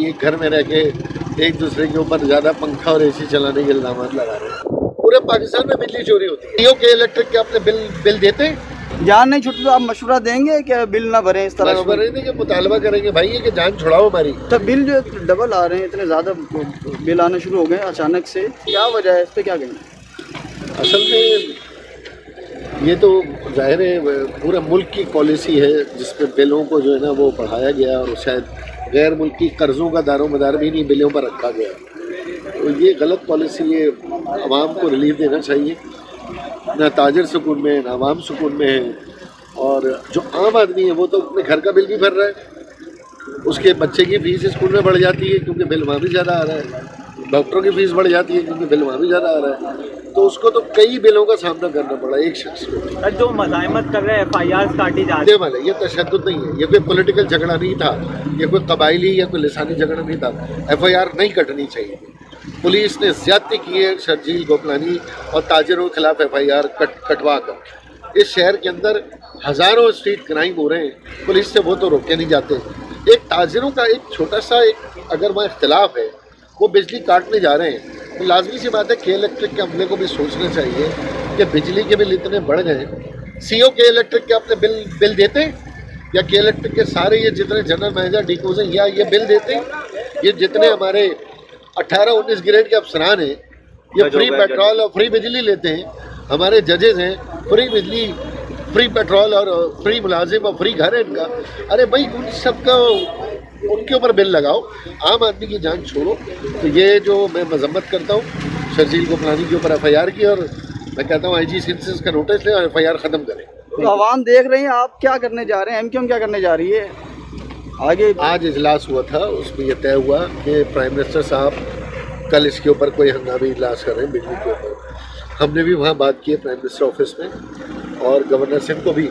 एक घर में रह के एक दूसरे के ऊपर ज़्यादा पंखा और एसी चलाने के इल्ज़ामात लगा रहे हैं। पूरे पाकिस्तान में बिजली चोरी होती है। जियो के इलेक्ट्रिक के अपने बिल देते हैं, जान नहीं छुटती तो आप मशवरा देंगे कि बिल ना भरें इस तरह का? मशवरे नहीं कि मुतालबा करेंगे भाई ये कि जान छुड़ाओ हमारी। तो बिल जो डबल आ रहे हैं, इतने ज़्यादा बिल आने शुरू हो गए अचानक से, क्या वजह है, इस पर क्या कहेंगे? असल में ये तो ज़ाहिर है पूरे मुल्क की पॉलिसी है जिस पे बिलों को जो है ना वो बढ़ाया गया और शायद गैर मुल्की कर्ज़ों का दारोमदार भी नहीं बिलों पर रखा गया। तो ये गलत पॉलिसी, ये आवाम को रिलीफ देना चाहिए। ना ताजर सुकून में ना आवाम सुकून में है, और जो आम आदमी है वो तो अपने घर का बिल भी भर रहा है, उसके बच्चे की फीस स्कूल में बढ़ जाती है क्योंकि बिल वहाँ भी ज़्यादा आ रहा है, डॉक्टरों की फीस बढ़ जाती है क्योंकि बिल वहाँ भी ज़्यादा आ रहा है, तो उसको तो कई बिलों का सामना करना पड़ा एक शख्स को। जो मज़ाहमत कर रहे हैं, FIR काटी जा रही वाले ये तशद्दुद नहीं है, ये कोई पॉलिटिकल झगड़ा नहीं था, ये कोई कबायली या कोई लिसानी झगड़ा नहीं था। FIR नहीं कटनी चाहिए। पुलिस ने ज़्यादती की है शर्जील गोपलानी और ताजरों के खिलाफ FIR कटवा कर। इस शहर के अंदर हज़ारों स्ट्रीट क्राइम हो रहे हैं, पुलिस से वो तो रोके नहीं जाते। एक ताजरों का एक छोटा सा एक अगर वहाँ इख्तलाफ है, वो बिजली काटने जा रहे हैं, तो लाजमी सी बात है के इलेक्ट्रिक के अमले को भी सोचना चाहिए कि बिजली के बिल इतने बढ़ गए। CO के इलेक्ट्रिक के अपने बिल देते हैं, या के इलेक्ट्रिक के सारे ये जितने जनरल मैनेजर डिकोज हैं या ये बिल देते हैं? ये जितने हमारे 18-19 ग्रेड के अफसरान हैं ये फ्री पेट्रोल और फ्री बिजली लेते हैं। हमारे जजेस हैं, फ्री बिजली, फ्री पेट्रोल और फ्री मुलाजिम और फ्री घर है इनका। अरे भाई उन सबका उनके ऊपर बिल लगाओ, आम आदमी की जान छोड़ो। तो ये जो मैं मजम्मत करता हूँ शर्जील गोपलानी के ऊपर FIR की, और मैं कहता हूँ IG सिंसेस का नोटिस लें और FIR ख़त्म करें। तो आवाम देख रही है आप क्या करने जा रहे हैं, MQM क्या करने जा रही है आगे? आज इजलास हुआ था, उसमें यह तय हुआ कि प्राइम मिनिस्टर साहब कल इसके ऊपर कोई हंगामी इजलास कर रहे हैं बिजली के ऊपर। हमने भी वहाँ बात की है प्राइम मिनिस्टर ऑफिस में, और गवर्नर सिंह को भी